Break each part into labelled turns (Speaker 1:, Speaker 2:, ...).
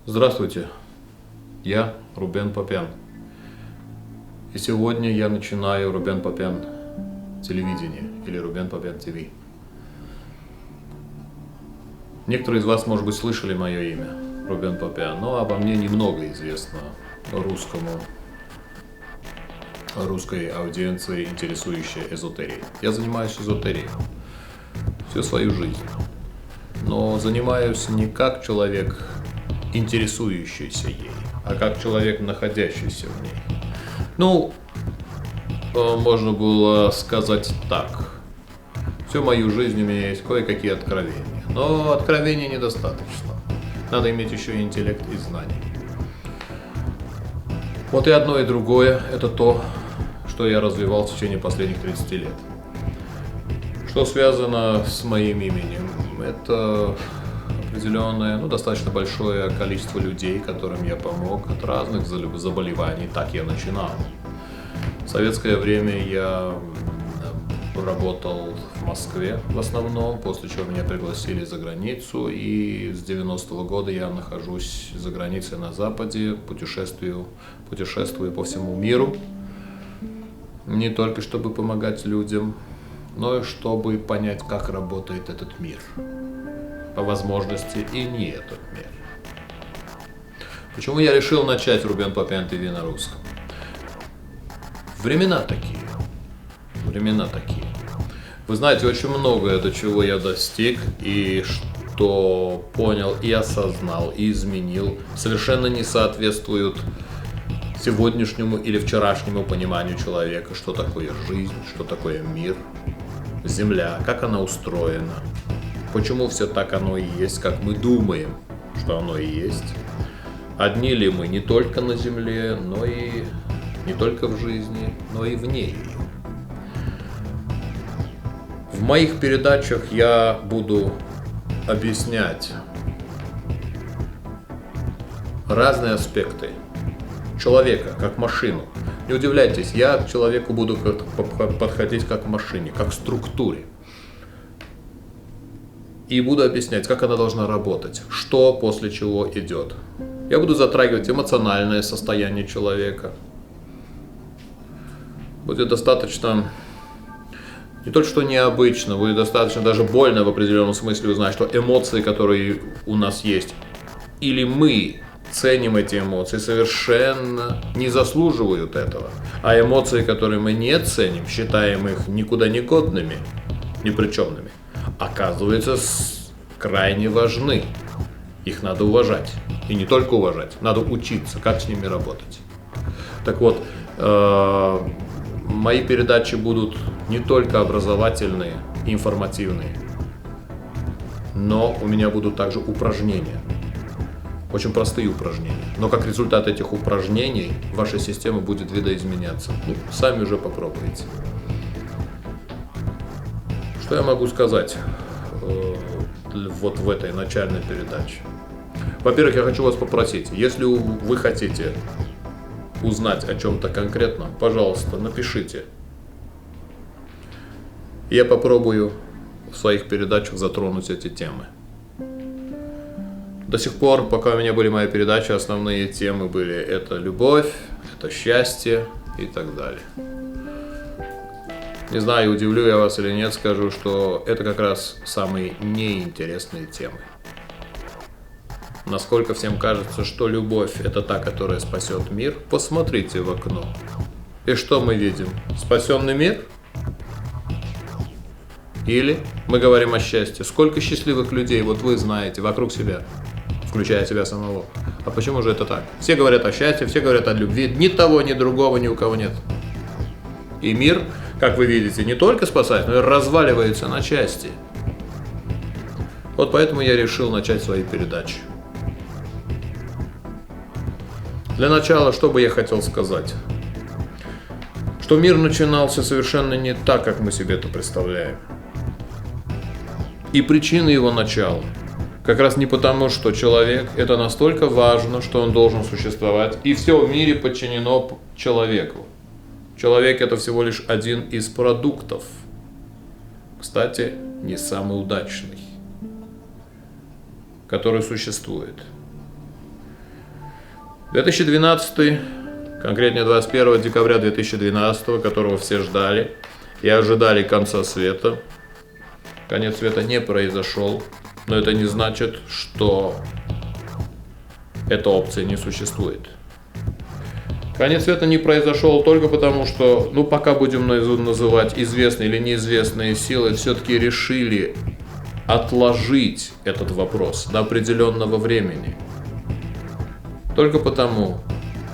Speaker 1: Здравствуйте, я Рубен Попян. И сегодня я начинаю Рубен Попян телевидение или Рубен Попян ТВ. Некоторые из вас, может быть, слышали мое имя, Рубен Попян, но обо мне немного известно русской аудиенции, интересующей эзотерией. Я занимаюсь эзотерией всю свою жизнь, но занимаюсь не как человек, интересующийся ей, а как человек, находящийся в ней. Можно было сказать так. Всю мою жизнь у меня есть кое-какие откровения, но откровений недостаточно. Надо иметь еще и интеллект и знания. Вот и одно, и другое – это то, что я развивал в течение последних 30 лет. Что связано с моим именем? Это определенное, достаточно большое количество людей, которым я помог от разных заболеваний. Так я начинал. В советское время я работал в Москве в основном, после чего меня пригласили за границу, и с 90-го года я нахожусь за границей на Западе, путешествую по всему миру, не только чтобы помогать людям, но и чтобы понять, как работает этот мир, по возможности и не этот мир. Почему я решил начать Рубен Попян ТВ на русском? Времена такие. Вы знаете, очень многое, до чего я достиг, и что понял, и осознал, и изменил, совершенно не соответствуют сегодняшнему или вчерашнему пониманию человека, что такое жизнь, что такое мир, Земля, как она устроена, почему все так оно и есть, как мы думаем, что оно и есть. Одни ли мы не только на Земле, но и не только в жизни, но и вне ее. В моих передачах я буду объяснять разные аспекты человека, как машину. Не удивляйтесь, я к человеку буду подходить как к машине, как к структуре. И буду объяснять, как она должна работать, что после чего идет. Я буду затрагивать эмоциональное состояние человека. Будет достаточно, не только что необычно, будет достаточно даже больно в определенном смысле узнать, что эмоции, которые у нас есть, или мы ценим эти эмоции, совершенно не заслуживают этого. А эмоции, которые мы не ценим, считаем их никуда не годными, непричемными, оказывается, крайне важны. Их надо уважать. И не только уважать, надо учиться, как с ними работать. Так вот, мои передачи будут не только образовательные, информативные, но у меня будут также упражнения. Очень простые упражнения. Но как результат этих упражнений ваша система будет видоизменяться. Сами уже попробуйте. Что я могу сказать вот в этой начальной передаче? Во-первых, я хочу вас попросить, если вы хотите узнать о чем-то конкретном, пожалуйста, напишите. Я попробую в своих передачах затронуть эти темы. До сих пор, пока у меня были мои передачи, основные темы были это любовь, это счастье и так далее. Не знаю, удивлю я вас или нет, скажу, что это как раз самые неинтересные темы. Насколько всем кажется, что любовь – это та, которая спасет мир, посмотрите в окно. И что мы видим? Спасенный мир? Или мы говорим о счастье? Сколько счастливых людей, вот вы знаете, вокруг себя, включая себя самого. А почему же это так? Все говорят о счастье, все говорят о любви. Ни того, ни другого ни у кого нет. И мир, как вы видите, не только спасает, но и разваливается на части. Вот поэтому я решил начать свои передачи. Для начала, что бы я хотел сказать? Что мир начинался совершенно не так, как мы себе это представляем. И причина его начала как раз не потому, что человек – это настолько важно, что он должен существовать, и все в мире подчинено человеку. Человек – это всего лишь один из продуктов. Кстати, не самый удачный, который существует. 2012, конкретнее 21 декабря 2012, которого все ждали и ожидали конца света. Конец света не произошел, но это не значит, что эта опция не существует. Конец света не произошел только потому, что, пока будем называть известные или неизвестные силы, все-таки решили отложить этот вопрос до определенного времени. Только потому,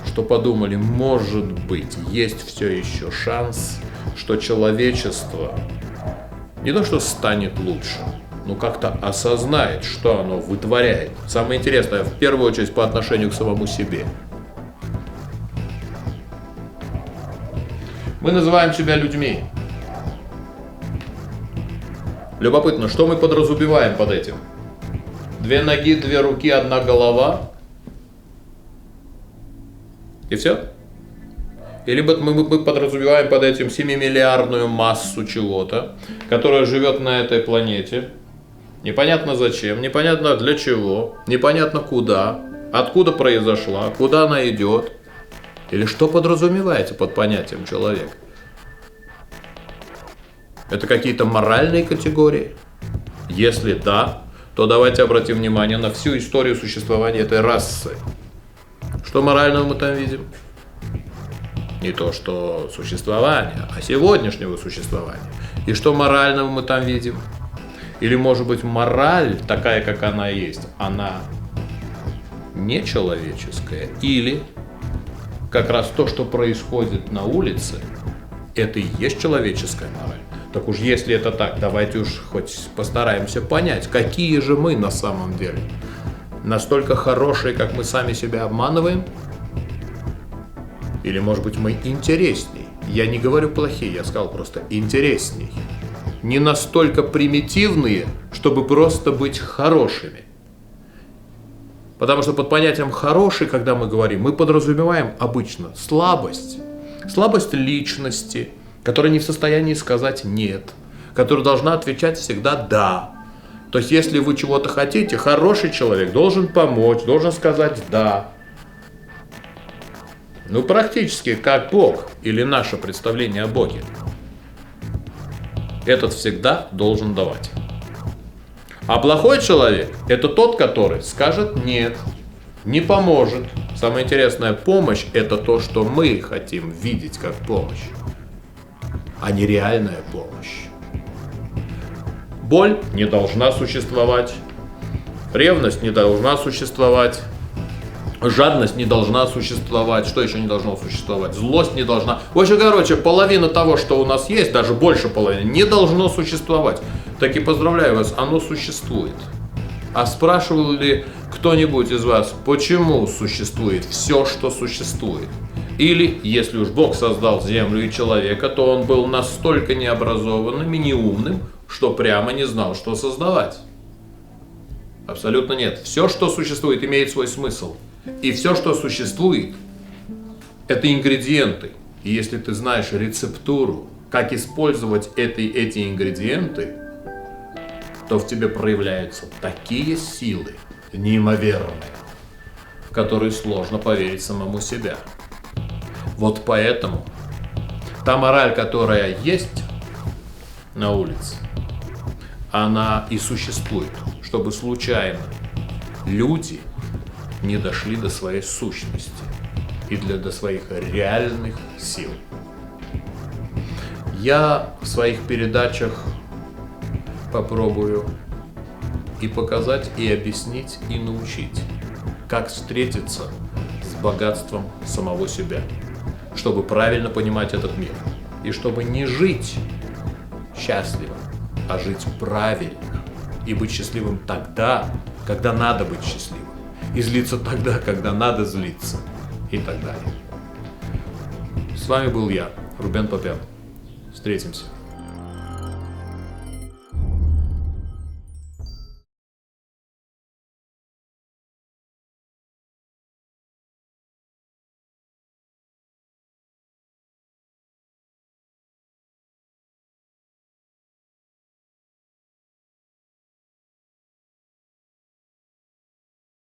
Speaker 1: что подумали, может быть, есть все еще шанс, что человечество не то что станет лучше, но как-то осознает, что оно вытворяет. Самое интересное, в первую очередь, по отношению к самому себе. Мы называем себя людьми. Любопытно, что мы подразумеваем под этим? 2 ноги, 2 руки, 1 голова? И все? Или мы подразумеваем под этим 7-миллиардную массу чего-то, которая живет на этой планете, непонятно зачем, непонятно для чего, непонятно куда, откуда произошла, куда она идет, или что подразумевается под понятием человек? Это какие-то моральные категории? Если да, то давайте обратим внимание на всю историю существования этой расы. Что морального мы там видим? Не то, что существование, а сегодняшнего существования. И что морального мы там видим? Или, может быть, мораль, такая, как она есть, она нечеловеческая? Или как раз то, что происходит на улице, это и есть человеческая мораль? Так уж если это так, давайте уж хоть постараемся понять, какие же мы на самом деле. Настолько хорошие, как мы сами себя обманываем? Или, может быть, мы интересней? Я не говорю плохие, я сказал просто интересней. Не настолько примитивные, чтобы просто быть хорошими. Потому что под понятием «хороший», когда мы говорим, мы подразумеваем обычно слабость. Слабость личности, которая не в состоянии сказать «нет», которая должна отвечать всегда «да». То есть, если вы чего-то хотите, хороший человек должен помочь, должен сказать «да». Практически как Бог или наше представление о Боге. Этот всегда должен давать. А плохой человек – это тот, который скажет «нет», не поможет. Самое интересное, помощь – это то, что мы хотим видеть как помощь, а не реальная помощь. Боль не должна существовать, ревность не должна существовать, жадность не должна существовать, что еще не должно существовать, злость не должна. В общем, половина того, что у нас есть, даже больше половины, не должно существовать. Так и поздравляю вас, оно существует. А спрашивал ли кто-нибудь из вас, почему существует все, что существует? Или, если уж Бог создал землю и человека, то он был настолько необразованным и неумным, что прямо не знал, что создавать? Абсолютно нет. Все, что существует, имеет свой смысл. И все, что существует, это ингредиенты. И если ты знаешь рецептуру, как использовать эти ингредиенты, то в тебе проявляются такие силы неимоверные, в которые сложно поверить самому себе. Вот поэтому та мораль, которая есть на улице, она и существует, чтобы случайно люди не дошли до своей сущности и до своих реальных сил. Я в своих передачах попробую и показать, и объяснить, и научить, как встретиться с богатством самого себя, чтобы правильно понимать этот мир, и чтобы не жить счастливо, а жить правильно, и быть счастливым тогда, когда надо быть счастливым, и злиться тогда, когда надо злиться, и так далее. С вами был я, Рубен Попян. Встретимся.